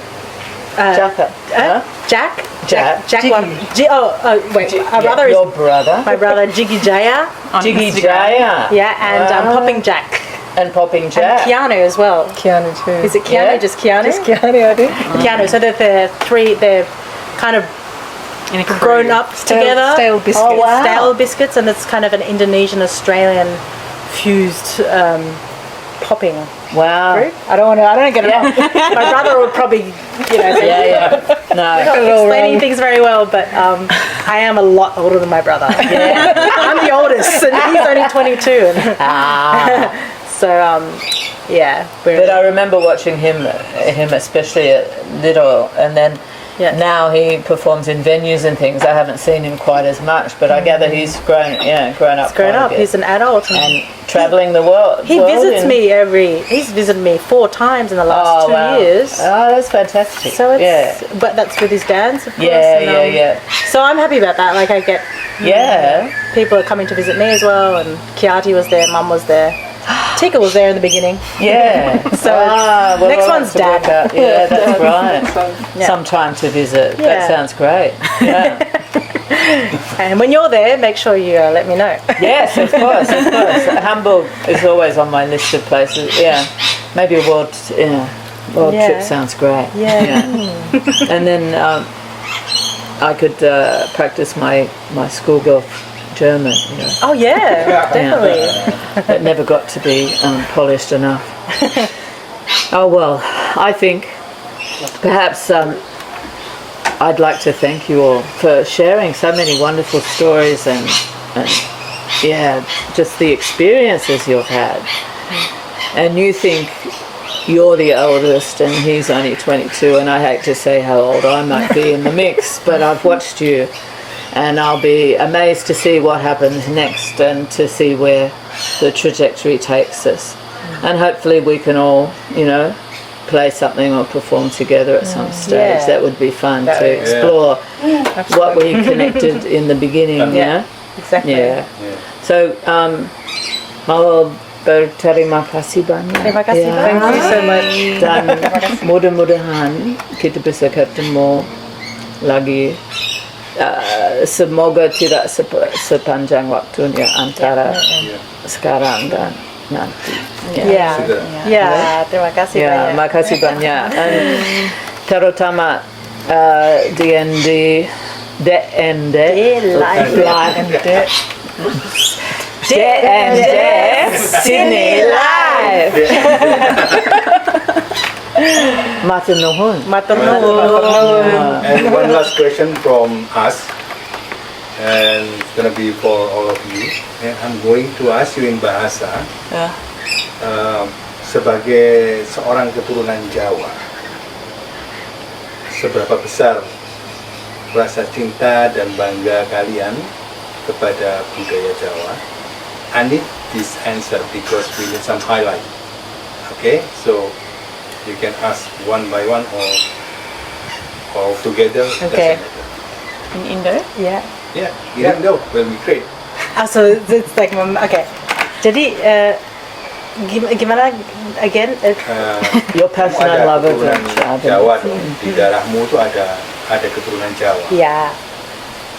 Jacka. Huh? Jack. Jack. Jack. Wait. Your brother. My brother Jiggy Jaya. Jiggy Jaya. Yeah, and Wow. Popping Jack. And Popping Jack. And Keanu as well. Keanu too. Is it Keanu? Yeah. Just Keanu? Just Keanu, I think. Keanu. So that they're kind of In a crew. grown up together. Stale biscuits. Oh, wow. Stale biscuits, and it's kind of an Indonesian Australian fused popping Wow. group. I don't get it wrong. My brother would probably, say, Yeah. No. explaining things very well, but I am a lot older than my brother. Yeah. I'm the oldest, and he's only 22. So But I remember watching him especially at little, and then Yes. Now he performs in venues and things. I haven't seen him quite as much, but I gather he's grown up. Grown quite a up. bit. He's an adult. And traveling the world. He visits me he's visited me 4 times in the last 2 years. Oh, that's fantastic. So it's, but that's with his dance, of course. Yeah, and, yeah. So I'm happy about that. Like I get, people are coming to visit me as well, and Kiati was there, Mum was there, Tika was there in the beginning. Yeah. So next one's Dad. Yeah, that's right. Some time to visit. That Yeah. sounds great. Yeah. And when you're there, make sure you let me know. Yes, of course, of course. Hamburg is always on my list of places. Yeah. Maybe a world trip sounds great. Yeah. And then I could practice my schoolgirl German. You know. Oh yeah, definitely. It never got to be polished enough. Oh well, I think perhaps I'd like to thank you all for sharing so many wonderful stories and just the experiences you've had. And you think you're the eldest and he's only 22, and I hate to say how old I might be in the mix, but I've watched you. And I'll be amazed to see what happens next and to see where the trajectory takes us. And hopefully we can all, play something or perform together at some stage. Yeah. That would be fun to explore what we connected in the beginning. Yeah. Exactly. Yeah. So, mau berterima kasih banyak. Terima kasih banyak. Thank you so much. Dan mudah-mudahan kita bisa ketemu lagi. Semoga tidak sepanjang waktunya antara sekarang dan nanti. Terima kasih banyak. Terima kasih banyak. Dan terutama DND sini live. Matur nuwun. And one last question from us, and it's gonna be for all of you. And I'm going to ask you in bahasa. Sebagai seorang keturunan Jawa, seberapa besar rasa cinta dan bangga kalian kepada budaya Jawa? I need this answer because we need some highlight. Okay, so you can ask one by one or together. Okay. In Indo? Yeah. Yeah, you don't know. Will be great. So it's like okay. Jadi gimana again? Your personal Ada love of keturunan Jawa dong. Di darahmu tuh ada keturunan Jawa. Yeah.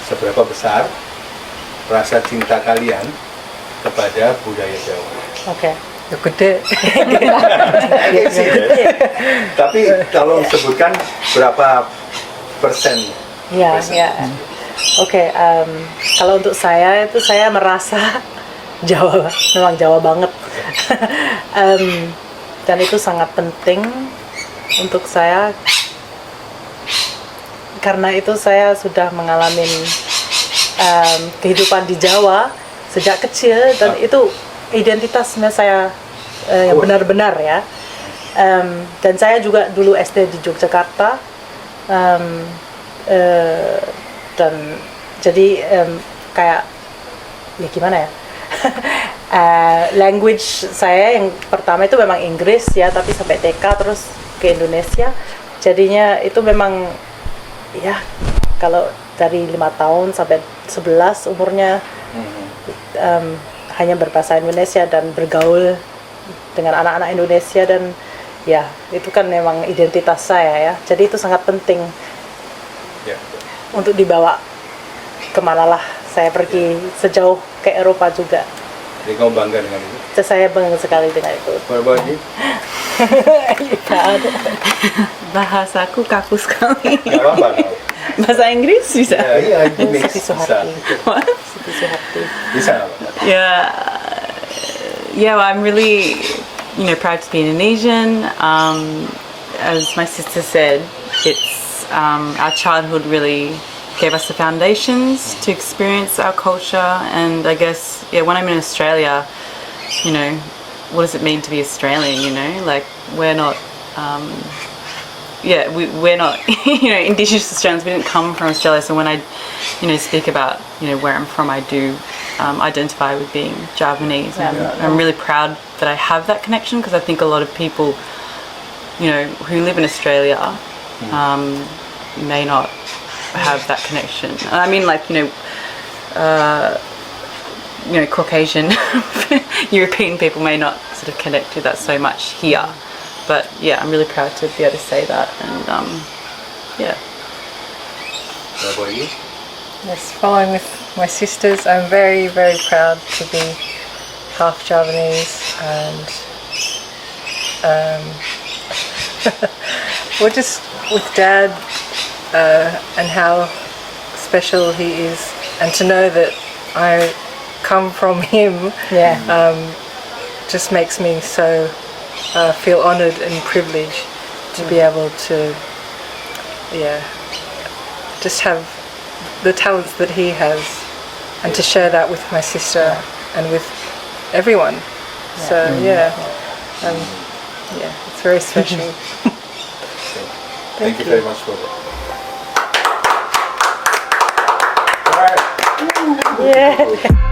Seberapa besar rasa cinta kalian kepada budaya Jawa? Okay. Gede. Tapi tolong sebutkan berapa persen? Ya. Oke. Kalau untuk saya itu saya merasa Jawa, memang Jawa banget. Dan itu sangat penting untuk saya karena itu saya sudah mengalami kehidupan di Jawa sejak kecil dan itu identitasnya saya yang benar-benar ya. Dan saya juga dulu SD di Yogyakarta dan jadi kayak ya gimana ya language saya yang pertama itu memang Inggris ya, tapi sampai TK terus ke Indonesia jadinya itu memang ya kalau dari 5 tahun sampai 11 umurnya hanya berbahasa Indonesia dan bergaul dengan anak-anak Indonesia dan ya itu kan memang identitas saya ya, jadi itu sangat penting untuk dibawa kemana lah saya pergi sejauh ke Eropa juga. Jadi kamu bangga dengan itu? Saya bangga sekali dengan itu. Berbagi? Bahasaku kaku sekali. Gak apa-apa. Bahasa Inggris bisa? Iya, itu mix. Siti Suharti. Siti Suharti. Bisa. Yeah, well, I'm really, proud to be Indonesian. As my sister said, it's our childhood really gave us the foundations to experience our culture, and I guess when I'm in Australia, what does it mean to be Australian? Like we're not we're not, Indigenous Australians. We didn't come from Australia. So when I, speak about, where I'm from, I do identify with being Javanese. And I'm really proud that I have that connection, because I think a lot of people, who live in Australia, may not have that connection. I mean, like, Caucasian European people may not sort of connect with that so much here. But yeah, I'm really proud to be able to say that, and yeah. How about you? Yes, following with my sisters, I'm very, very proud to be half Javanese, and we're just with Dad and how special he is, and to know that I come from him, just makes me so feel honoured and privileged to be able to, just have the talents that he has, and to share that with my sister and with everyone. So it's very special. Thank you very much for that. Yeah.